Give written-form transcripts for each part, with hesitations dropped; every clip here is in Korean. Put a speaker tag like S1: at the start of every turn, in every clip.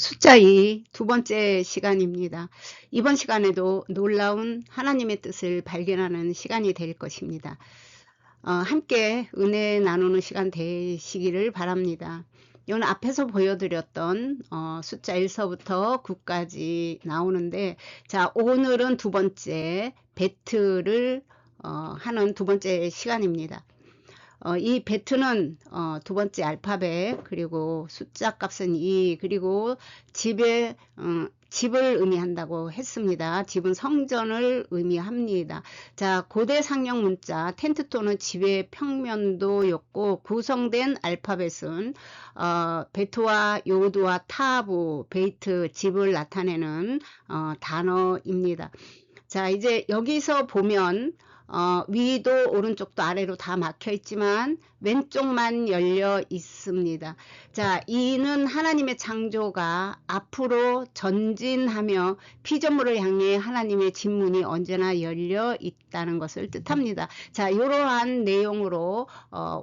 S1: 숫자 2 두 번째 시간입니다. 이번 시간에도 놀라운 하나님의 뜻을 발견하는 시간이 될 것입니다. 함께 은혜 나누는 시간 되시기를 바랍니다. 오늘 앞에서 보여드렸던 숫자 1서부터 9까지 나오는데, 자, 오늘은 두 번째 배틀을 하는 두 번째 시간입니다. 이 배트는 두 번째 알파벳, 그리고 숫자 값은 2, 그리고 집을 의미한다고 했습니다. 집은 성전을 의미합니다. 자, 고대 상형 문자 텐트 또는 집의 평면도였고, 구성된 알파벳은 베트와 요드와 타브, 베이트, 집을 나타내는 단어입니다. 자, 이제 여기서 보면 위도 오른쪽도 아래로 다 막혀 있지만 왼쪽만 열려 있습니다. 자, 이는 하나님의 창조가 앞으로 전진하며 피조물을 향해 하나님의 진문이 언제나 열려 있다는 것을 뜻합니다. 자, 이러한 내용으로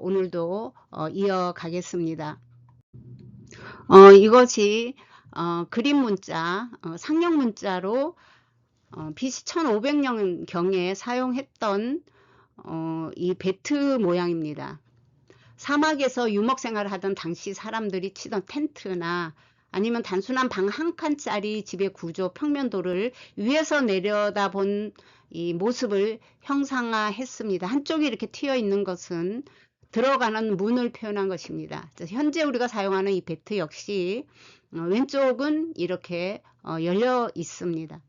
S1: 오늘도 이어가겠습니다. 이것이 그림 문자, 상형 문자로 BC 1500년경에 사용했던 이 배트 모양입니다. 사막에서 유목생활을 하던 당시 사람들이 치던 텐트나 아니면 단순한 방 한 칸짜리 집의 구조, 평면도를 위에서 내려다본 이 모습을 형상화했습니다. 한쪽이 이렇게 튀어 있는 것은 들어가는 문을 표현한 것입니다. 현재 우리가 사용하는 이 배트 역시 왼쪽은 이렇게 열려 있습니다.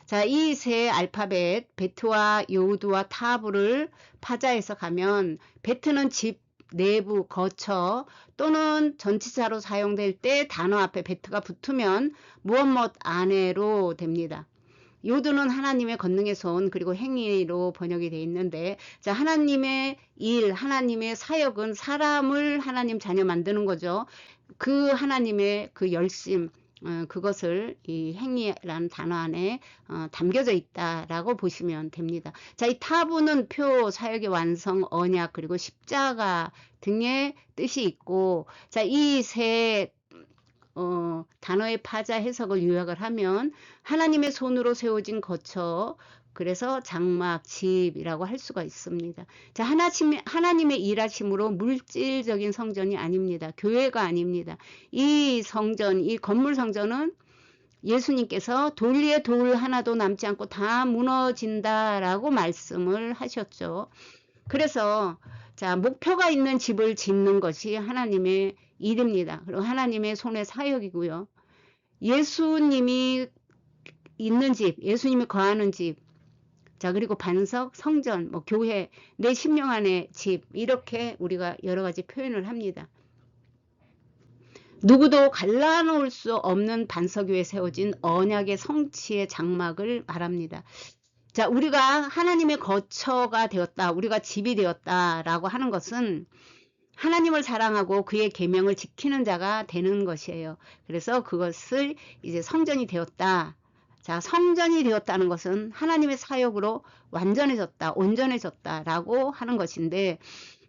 S1: 자, 이 세 알파벳 베트와 요드와 타브를 파자해서 가면, 베트는 집 내부 거처 또는 전치사로 사용될 때 단어 앞에 베트가 붙으면 무엇 안에로 됩니다. 요드는 하나님의 권능의 손, 그리고 행위로 번역이 되어 있는데, 자, 하나님의 일, 하나님의 사역은 사람을 하나님 자녀 만드는 거죠. 그 하나님의 그 열심, 그것을 이 행위라는 단어 안에 담겨져 있다라고 보시면 됩니다. 자, 이 타부는 표, 사역의 완성, 언약, 그리고 십자가 등의 뜻이 있고, 자, 이 세 단어의 파자 해석을 요약을 하면 하나님의 손으로 세워진 거처, 그래서 장막, 집이라고 할 수가 있습니다. 자, 하나님의 일하심으로 물질적인 성전이 아닙니다. 교회가 아닙니다. 이 성전, 이 건물 성전은 예수님께서 돌 위에 돌 하나도 남지 않고 다 무너진다라고 말씀을 하셨죠. 그래서 자, 목표가 있는 집을 짓는 것이 하나님의 일입니다. 그리고 하나님의 손의 사역이고요. 예수님이 있는 집, 예수님이 거하는 집, 자, 그리고 반석, 성전, 교회, 내 심령 안의 집, 이렇게 우리가 여러 가지 표현을 합니다. 누구도 갈라놓을 수 없는 반석 위에 세워진 언약의 성취의 장막을 말합니다. 자, 우리가 하나님의 거처가 되었다, 우리가 집이 되었다라고 하는 것은 하나님을 사랑하고 그의 계명을 지키는 자가 되는 것이에요. 그래서 그것을 이제 성전이 되었다. 자, 성전이 되었다는 것은 하나님의 사역으로 완전해졌다, 온전해졌다라고 하는 것인데,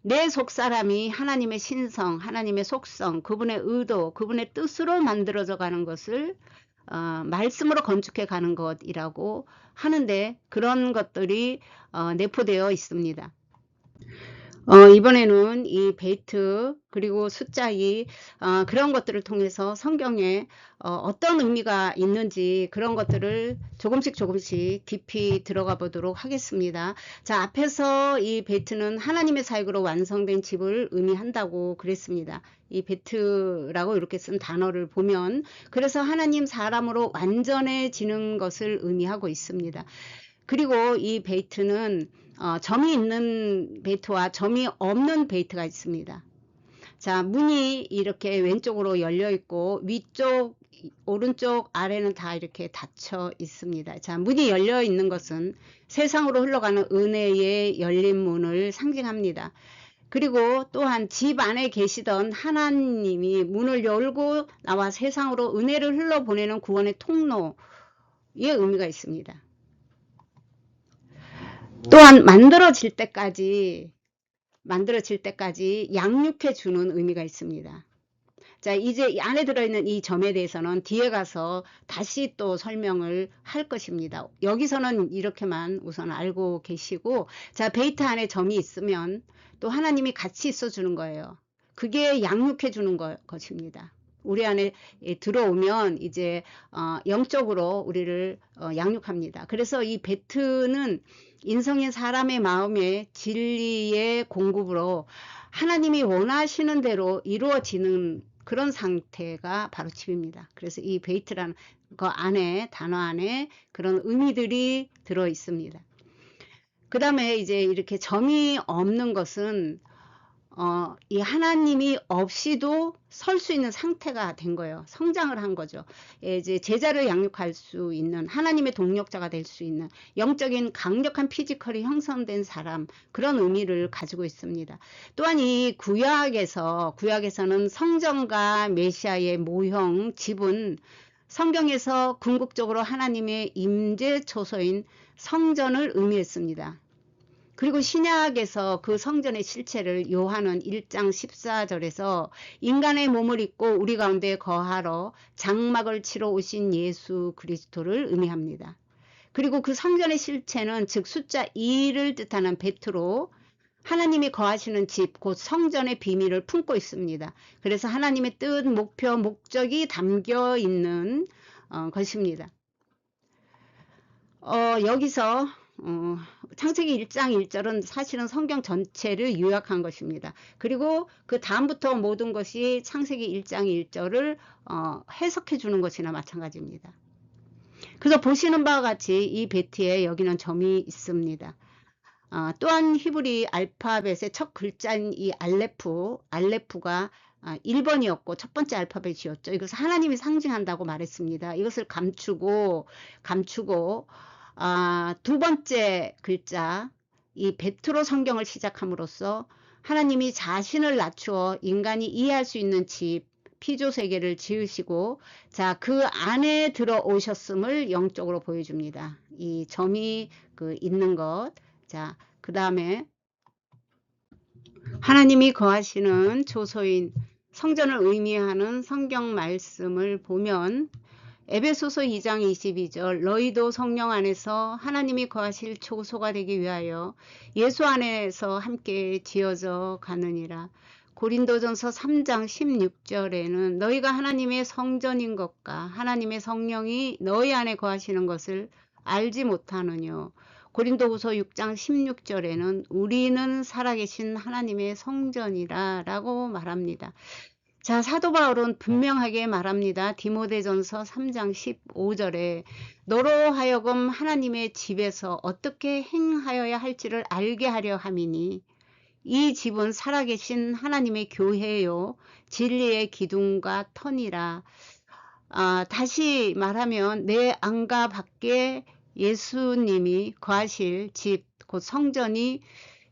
S1: 내 속사람이 하나님의 신성, 하나님의 속성, 그분의 의도, 그분의 뜻으로 만들어져 가는 것을 말씀으로 건축해 가는 것이라고 하는데, 그런 것들이 내포되어 있습니다. 이번에는 이 베이트 그리고 숫자 2 그런 것들을 통해서 성경에 어떤 의미가 있는지 그런 것들을 조금씩 깊이 들어가 보도록 하겠습니다. 자, 앞에서 이 베이트는 하나님의 사역으로 완성된 집을 의미한다고 그랬습니다. 이 베이트라고 이렇게 쓴 단어를 보면, 그래서 하나님 사람으로 완전해지는 것을 의미하고 있습니다. 그리고 이 베이트는 점이 있는 베이트와 점이 없는 베이트가 있습니다. 자, 문이 이렇게 왼쪽으로 열려 있고 위쪽, 오른쪽, 아래는 다 이렇게 닫혀 있습니다. 자, 문이 열려 있는 것은 세상으로 흘러가는 은혜의 열린 문을 상징합니다. 그리고 또한 집 안에 계시던 하나님이 문을 열고 나와 세상으로 은혜를 흘러보내는 구원의 통로의 의미가 있습니다. 또한 만들어질 때까지 양육해 주는 의미가 있습니다. 자, 이제 이 안에 들어있는 이 점에 대해서는 뒤에 가서 다시 또 설명을 할 것입니다. 여기서는 이렇게만 우선 알고 계시고, 자, 베이트 안에 점이 있으면 또 하나님이 같이 있어 주는 거예요. 그게 양육해 주는 것입니다. 우리 안에 들어오면 이제 영적으로 우리를 양육합니다. 그래서 이 베트는 인성인 사람의 마음에 진리의 공급으로 하나님이 원하시는 대로 이루어지는 그런 상태가 바로 집입니다. 그래서 이 베이트라는 거 안에, 단어 안에 그런 의미들이 들어 있습니다. 그 다음에 이제 이렇게 점이 없는 것은 이 하나님이 없이도 설 수 있는 상태가 된 거예요. 성장을 한 거죠. 이제 제자를 양육할 수 있는, 하나님의 동력자가 될 수 있는 영적인 강력한 피지컬이 형성된 사람, 그런 의미를 가지고 있습니다. 또한 이 구약에서는 성전과 메시아의 모형, 집은 성경에서 궁극적으로 하나님의 임재 초소인 성전을 의미했습니다. 그리고 신약에서 그 성전의 실체를 요한은 1장 14절에서 인간의 몸을 입고 우리 가운데 거하러 장막을 치러 오신 예수 그리스도를 의미합니다. 그리고 그 성전의 실체는 즉 숫자 2를 뜻하는 베트로 하나님이 거하시는 집, 곧 성전의 비밀을 품고 있습니다. 그래서 하나님의 뜻, 목표, 목적이 담겨 있는 것입니다. 여기서 창세기 1장 1절은 사실은 성경 전체를 요약한 것입니다. 그리고 그 다음부터 모든 것이 창세기 1장 1절을 해석해 주는 것이나 마찬가지입니다. 그래서 보시는 바와 같이 이 베트에 여기는 점이 있습니다. 또한 히브리 알파벳의 첫 글자인 이 알레프가 1번이었고 첫 번째 알파벳이었죠. 이것을 하나님이 상징한다고 말했습니다. 이것을 감추고 두 번째 글자 이 베트로 성경을 시작함으로써 하나님이 자신을 낮추어 인간이 이해할 수 있는 집, 피조 세계를 지으시고 자, 그 안에 들어오셨음을 영적으로 보여줍니다. 이 점이 있는 것. 자, 그 다음에 하나님이 거하시는 초소인 성전을 의미하는 성경 말씀을 보면 에베소서 2장 22절 너희도 성령 안에서 하나님이 거하실 초소가 되기 위하여 예수 안에서 함께 지어져 가느니라. 고린도전서 3장 16절에는 너희가 하나님의 성전인 것과 하나님의 성령이 너희 안에 거하시는 것을 알지 못하느뇨. 고린도후서 6장 16절에는 우리는 살아계신 하나님의 성전이라 라고 말합니다. 자, 사도 바울은 분명하게 말합니다. 디모데전서 3장 15절에 너로 하여금 하나님의 집에서 어떻게 행하여야 할지를 알게 하려 함이니 이 집은 살아계신 하나님의 교회요 진리의 기둥과 터니라. 다시 말하면 내 안과 밖에 예수님이 거하실 집, 곧 성전이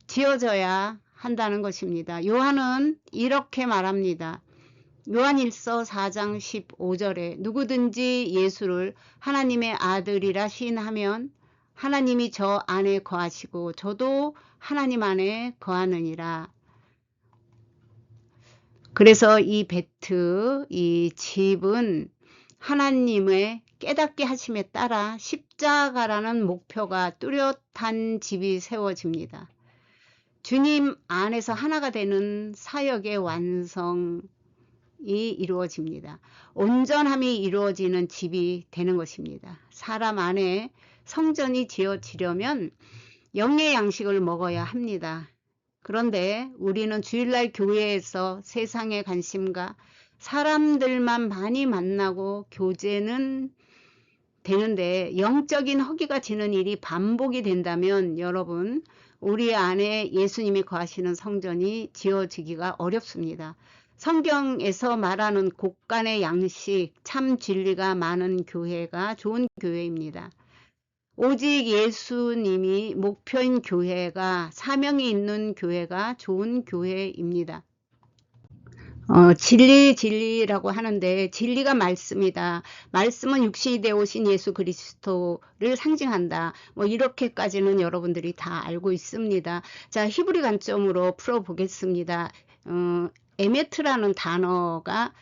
S1: 지어져야 한다는 것입니다. 요한은 이렇게 말합니다. 요한일서 4장 15절에 누구든지 예수를 하나님의 아들이라 시인하면 하나님이 저 안에 거하시고 저도 하나님 안에 거하느니라. 그래서 이 베트, 이 집은 하나님의 깨닫게 하심에 따라 십자가라는 목표가 뚜렷한 집이 세워집니다. 주님 안에서 하나가 되는 사역의 완성이 이루어집니다. 온전함이 이루어지는 집이 되는 것입니다. 사람 안에 성전이 지어지려면 영의 양식을 먹어야 합니다. 그런데 우리는 주일날 교회에서 세상의 관심과 사람들만 많이 만나고 교제는 되는데 영적인 허기가 지는 일이 반복이 된다면 여러분 우리 안에 예수님이 거하시는 성전이 지어지기가 어렵습니다. 성경에서 말하는 곳간의 양식, 참 진리가 많은 교회가 좋은 교회입니다. 오직 예수님이 목표인 교회가 사명이 있는 교회가 좋은 교회입니다. 진리라고 하는데 진리가 말씀이다. 말씀은 육신이 되어 오신 예수 그리스도를 상징한다. 뭐 이렇게까지는 여러분들이 다 알고 있습니다. 자, 히브리 관점으로 풀어보겠습니다. 에메트라는 단어가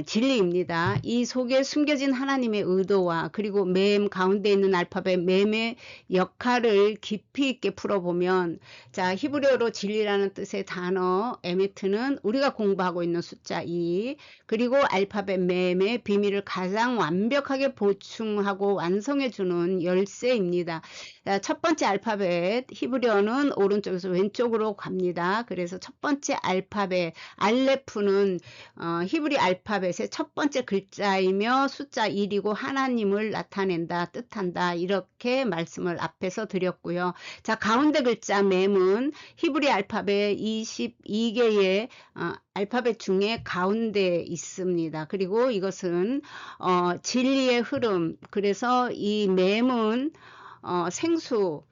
S1: 진리입니다. 이 속에 숨겨진 하나님의 의도와 그리고 맴 가운데 있는 알파벳 맴의 역할을 깊이 있게 풀어보면, 자, 히브리어로 진리라는 뜻의 단어 에메트는 우리가 공부하고 있는 숫자 2, 그리고 알파벳 맴의 비밀을 가장 완벽하게 보충하고 완성해주는 열쇠입니다. 자, 첫 번째 알파벳 히브리어는 오른쪽에서 왼쪽으로 갑니다. 그래서 첫 번째 알파벳 알레프는 히브리 알파벳의 첫 번째 글자이며 숫자 1이고 하나님을 나타낸다, 뜻한다, 이렇게 말씀을 앞에서 드렸고요. 자, 가운데 글자 맴은 히브리 알파벳 22개의 알파벳 중에 가운데 있습니다. 그리고 이것은 진리의 흐름, 그래서 이 맴은 생수,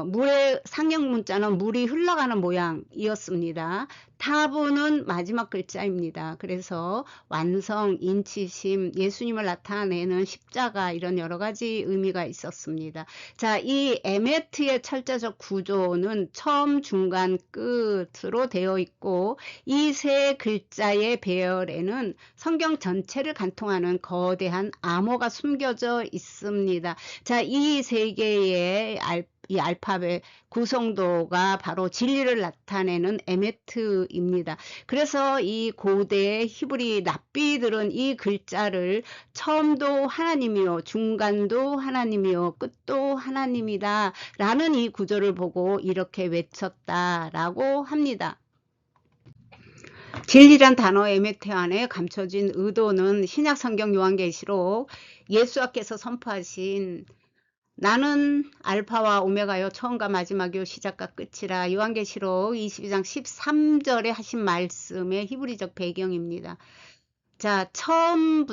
S1: 물의 상형 문자는 물이 흘러가는 모양이었습니다. 타부는 마지막 글자입니다. 그래서 완성, 인치심, 예수님을 나타내는 십자가, 이런 여러 가지 의미가 있었습니다. 자, 이 에메트의 철자적 구조는 처음, 중간, 끝으로 되어 있고, 이 세 글자의 배열에는 성경 전체를 관통하는 거대한 암호가 숨겨져 있습니다. 자, 이 세 개의 이 알파벳 구성도가 바로 진리를 나타내는 에메트입니다. 그래서 이 고대 히브리 랍비들은 이 글자를 처음도 하나님이요, 중간도 하나님이요, 끝도 하나님이다 라는 이 구조를 보고 이렇게 외쳤다라고 합니다. 진리란 단어 에메트 안에 감춰진 의도는 신약 성경 요한계시록 예수께서 선포하신 나는 알파와 오메가요, 처음과 마지막이요, 시작과 끝이라, 요한계시록 22장 13절에 하신 말씀의 히브리적 배경입니다. 자, 처음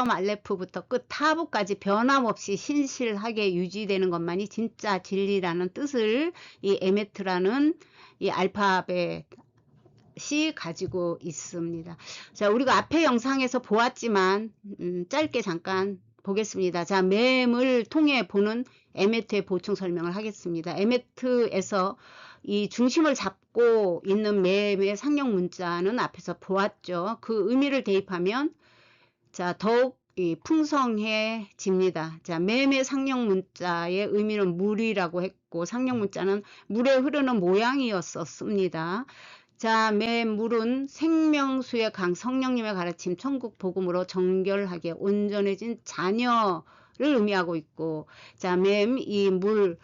S1: 알레프부터 끝 타부까지 변함없이 신실하게 유지되는 것만이 진짜 진리라는 뜻을 이 에메트라는 이 알파벳이 가지고 있습니다. 자, 우리가 앞에 영상에서 보았지만 짧게 잠깐 보겠습니다. 자, 맴을 통해 보는 에메트의 보충 설명을 하겠습니다. 에메트에서 이 중심을 잡고 있는 맴의 상형 문자는 앞에서 보았죠. 그 의미를 대입하면 자, 더욱 풍성해집니다. 자, 맴의 상형 문자의 의미는 물이라고 했고, 상형 문자는 물에 흐르는 모양이었습니다. 자, 물은 생명수의 강, 성령님의 가르침, 천국 복음으로 정결하게 온전해진 자녀를 의미하고 있고, 자, 이 물은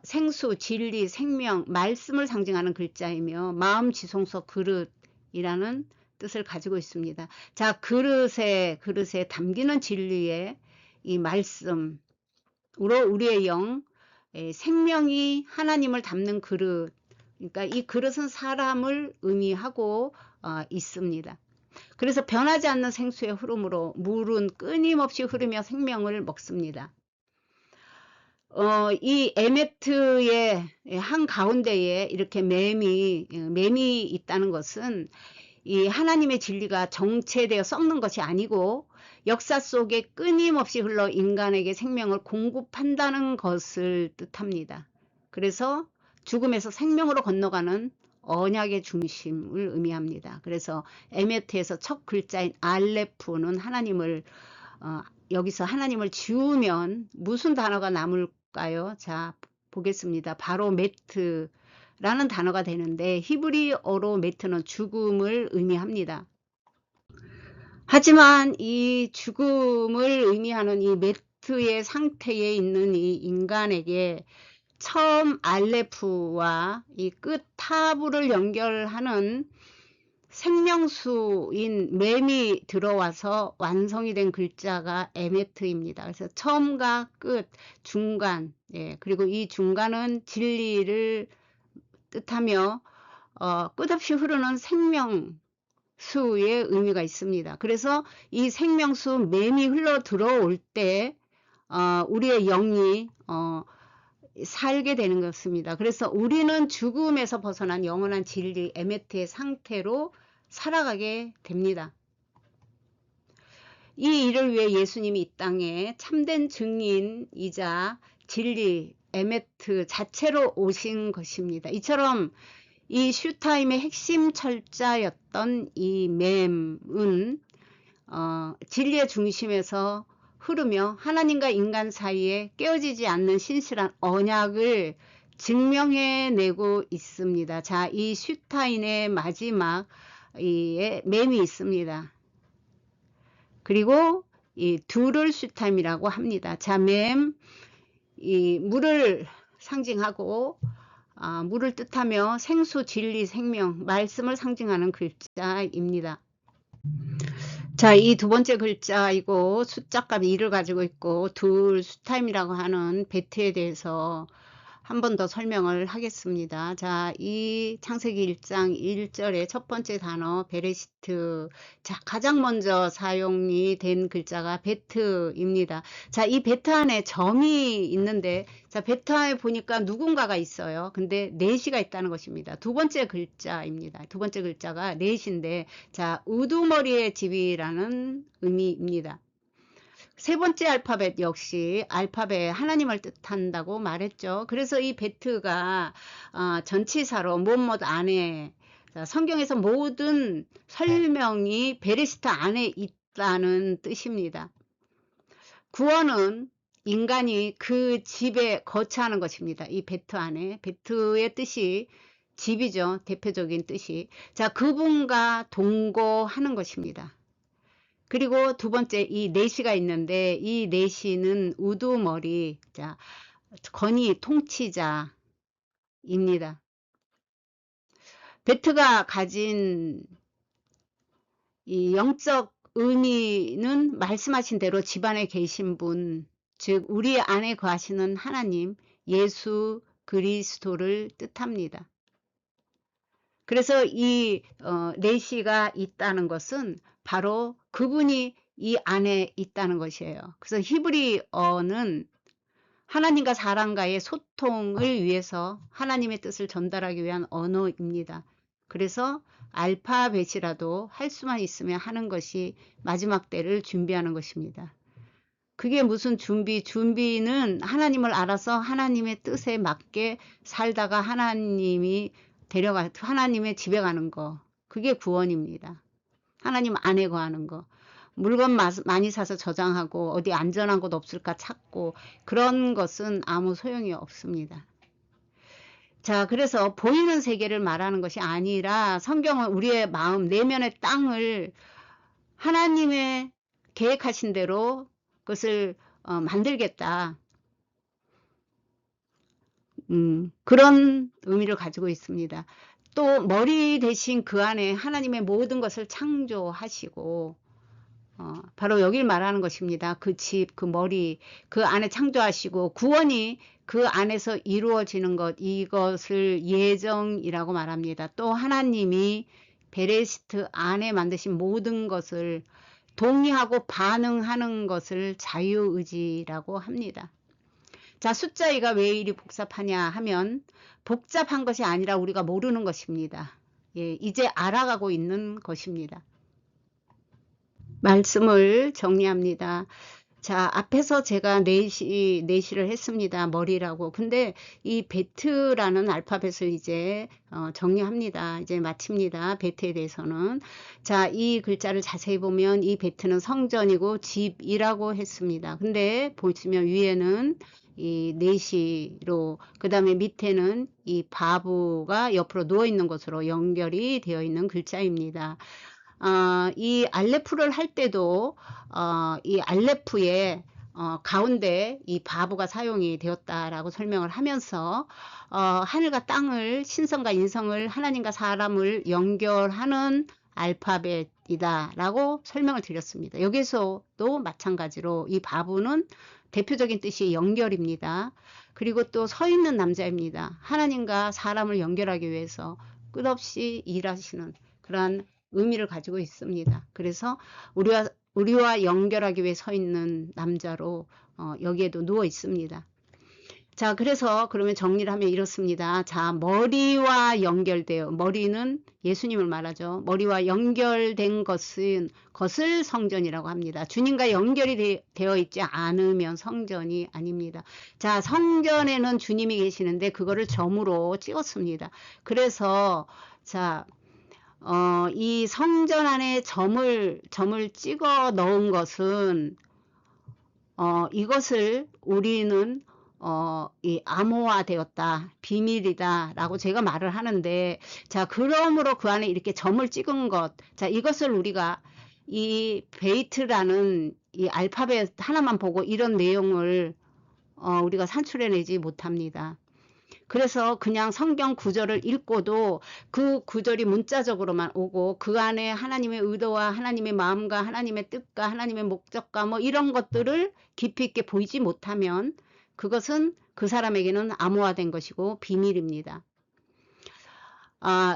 S1: 생수, 진리, 생명, 말씀을 상징하는 글자이며 마음, 지성소, 그릇이라는 뜻을 가지고 있습니다. 자, 그릇에 담기는 진리의 이 말씀으로 우리의 영, 생명이 하나님을 담는 그릇, 그러니까 이 그릇은 사람을 의미하고 있습니다. 그래서 변하지 않는 생수의 흐름으로 물은 끊임없이 흐르며 생명을 먹습니다. 이 에메트의 한 가운데에 이렇게 맴이 있다는 것은 이 하나님의 진리가 정체되어 썩는 것이 아니고 역사 속에 끊임없이 흘러 인간에게 생명을 공급한다는 것을 뜻합니다. 그래서 죽음에서 생명으로 건너가는 언약의 중심을 의미합니다. 그래서 에메트에서 첫 글자인 알레프는 하나님을 여기서 하나님을 지우면 무슨 단어가 남을까요? 자, 보겠습니다. 바로 메트라는 단어가 되는데 히브리어로 메트는 죽음을 의미합니다. 하지만 이 죽음을 의미하는 이 메트의 상태에 있는 이 인간에게 처음 알레프와 이 끝 타부를 연결하는 생명수인 맴이 들어와서 완성이 된 글자가 에메트입니다. 그래서 처음과 끝, 중간, 그리고 이 중간은 진리를 뜻하며 끝없이 흐르는 생명수의 의미가 있습니다. 그래서 이 생명수 맴이 흘러 들어올 때 우리의 영이 살게 되는 것입니다. 그래서 우리는 죽음에서 벗어난 영원한 진리 에메트의 상태로 살아가게 됩니다. 이 일을 위해 예수님이 이 땅에 참된 증인이자 진리 에메트 자체로 오신 것입니다. 이처럼 이 슈타임의 핵심 철자였던 이 맴은 진리의 중심에서 흐르며 하나님과 인간 사이에 깨어지지 않는 신실한 언약을 증명해내고 있습니다. 자, 이 슈타인의 마지막 이 맴이 있습니다. 그리고 이 둘을 슈타임이라고 합니다. 자, 맴, 이 물을 상징하고 물을 뜻하며 생수, 진리, 생명, 말씀을 상징하는 글자입니다. 자, 이 두 번째 글자이고 숫자값 2를 가지고 있고 둘 숫타임이라고 하는 베트에 대해서 한 번 더 설명을 하겠습니다. 자, 이 창세기 1장 1절의 첫 번째 단어 베레시트. 자, 가장 먼저 사용이 된 글자가 베트입니다. 자, 이 베트 안에 점이 있는데, 자, 베트 안에 보니까 누군가가 있어요. 근데 넷이가 있다는 것입니다. 두 번째 글자입니다. 두 번째 글자가 넷인데, 자, 우두머리의 집이라는 의미입니다. 세 번째 알파벳 역시 알파벳 하나님을 뜻한다고 말했죠. 그래서 이 베트가 전치사로 무엇 안에, 성경에서 모든 설명이 베레시트 안에 있다는 뜻입니다. 구원은 인간이 그 집에 거처하는 것입니다. 이 베트 안에. 베트의 뜻이 집이죠. 대표적인 뜻이. 자, 그분과 동거하는 것입니다. 그리고 두 번째 이 내시가 있는데 이 내시는 우두머리, 자, 건의 통치자입니다. 베트가 가진 이 영적 의미는 말씀하신 대로 집안에 계신 분, 즉 우리 안에 거하시는 하나님, 예수 그리스도를 뜻합니다. 그래서 이 내시가 있다는 것은 바로 그분이 이 안에 있다는 것이에요. 그래서 히브리어는 하나님과 사람과의 소통을 위해서 하나님의 뜻을 전달하기 위한 언어입니다. 그래서 알파벳이라도 할 수만 있으면 하는 것이 마지막 때를 준비하는 것입니다. 그게 무슨 준비는 하나님을 알아서 하나님의 뜻에 맞게 살다가 하나님이 하나님의 집에 가는 거. 그게 구원입니다. 하나님 안에 거하는 거. 물건 많이 사서 저장하고 어디 안전한 곳 없을까 찾고 그런 것은 아무 소용이 없습니다. 자, 그래서 보이는 세계를 말하는 것이 아니라 성경은 우리의 마음, 내면의 땅을 하나님의 계획하신 대로 그것을 만들겠다. 그런 의미를 가지고 있습니다. 또 머리 대신 그 안에 하나님의 모든 것을 창조하시고 바로 여길 말하는 것입니다. 그 집, 그 머리, 그 안에 창조하시고 구원이 그 안에서 이루어지는 것, 이것을 예정이라고 말합니다. 또 하나님이 베레시트 안에 만드신 모든 것을 동의하고 반응하는 것을 자유의지라고 합니다. 자, 숫자 2가 왜 이리 복잡하냐 하면 복잡한 것이 아니라 우리가 모르는 것입니다. 예, 이제 알아가고 있는 것입니다. 말씀을 정리합니다. 자, 앞에서 제가 내시를 했습니다. 머리라고. 근데 이 베트라는 알파벳을 이제 정리합니다. 이제 마칩니다. 베트에 대해서는. 자, 이 글자를 자세히 보면 이 베트는 성전이고 집이라고 했습니다. 근데 보시면 위에는 이 내시로, 그 다음에 밑에는 이 바보가 옆으로 누워있는 것으로 연결이 되어 있는 글자입니다. 이 알레프를 할 때도 이 알레프의 가운데 이 바보가 사용이 되었다라고 설명을 하면서 하늘과 땅을, 신성과 인성을, 하나님과 사람을 연결하는 알파벳이다 라고 설명을 드렸습니다. 여기서도 마찬가지로 이 바보는 대표적인 뜻이 연결입니다. 그리고 또 서 있는 남자입니다. 하나님과 사람을 연결하기 위해서 끝없이 일하시는 그러한 의미를 가지고 있습니다. 그래서 우리와 연결하기 위해 서 있는 남자로 여기에도 누워 있습니다. 자, 그래서 그러면 정리를 하면 이렇습니다. 자, 머리와 연결되어, 머리는 예수님을 말하죠. 머리와 연결된 것을 성전이라고 합니다. 주님과 연결이 되어 있지 않으면 성전이 아닙니다. 자, 성전에는 주님이 계시는데 그거를 점으로 찍었습니다. 그래서 자, 이 성전 안에 점을 찍어 넣은 것은 이것을 우리는 이 암호화 되었다, 비밀이다 라고 제가 말을 하는데, 자, 그러므로 그 안에 이렇게 점을 찍은 것, 자, 이것을 우리가 이 베이트라는 이 알파벳 하나만 보고 이런 내용을 우리가 산출해내지 못합니다. 그래서 그냥 성경 구절을 읽고도 그 구절이 문자적으로만 오고 그 안에 하나님의 의도와 하나님의 마음과 하나님의 뜻과 하나님의 목적과 뭐 이런 것들을 깊이 있게 보이지 못하면 그것은 그 사람에게는 암호화된 것이고 비밀입니다.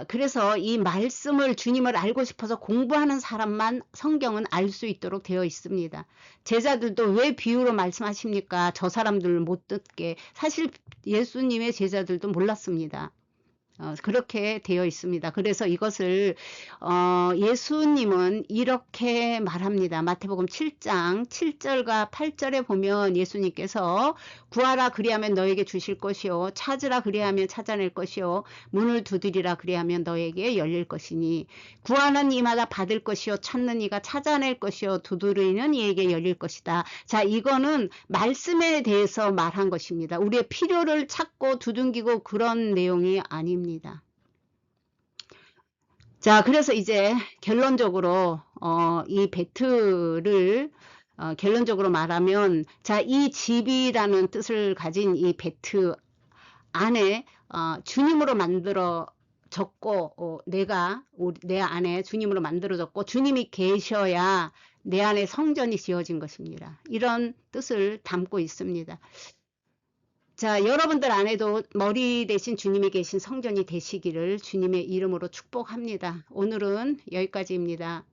S1: 그래서 이 말씀을, 주님을 알고 싶어서 공부하는 사람만 성경은 알 수 있도록 되어 있습니다. 제자들도 왜 비유로 말씀하십니까? 저 사람들 못 듣게. 사실 예수님의 제자들도 몰랐습니다. 그렇게 되어 있습니다. 그래서 이것을 예수님은 이렇게 말합니다. 마태복음 7장 7절과 8절에 보면 예수님께서 구하라 그리하면 너에게 주실 것이요, 찾으라 그리하면 찾아낼 것이요, 문을 두드리라 그리하면 너에게 열릴 것이니, 구하는 이마다 받을 것이요, 찾는 이가 찾아낼 것이요, 두드리는 이에게 열릴 것이다. 자, 이거는 말씀에 대해서 말한 것입니다. 우리의 필요를 찾고 두둥기고 그런 내용이 아닙니다. 자, 그래서 이제 결론적으로 이 베트를 결론적으로 말하면, 자, 이 집이라는 뜻을 가진 이 베트 안에 주님으로 만들어졌고, 내 안에 주님으로 만들어졌고, 주님이 계셔야 내 안에 성전이 지어진 것입니다. 이런 뜻을 담고 있습니다. 자, 여러분들 안에도 머리 대신 주님이 계신 성전이 되시기를 주님의 이름으로 축복합니다. 오늘은 여기까지입니다.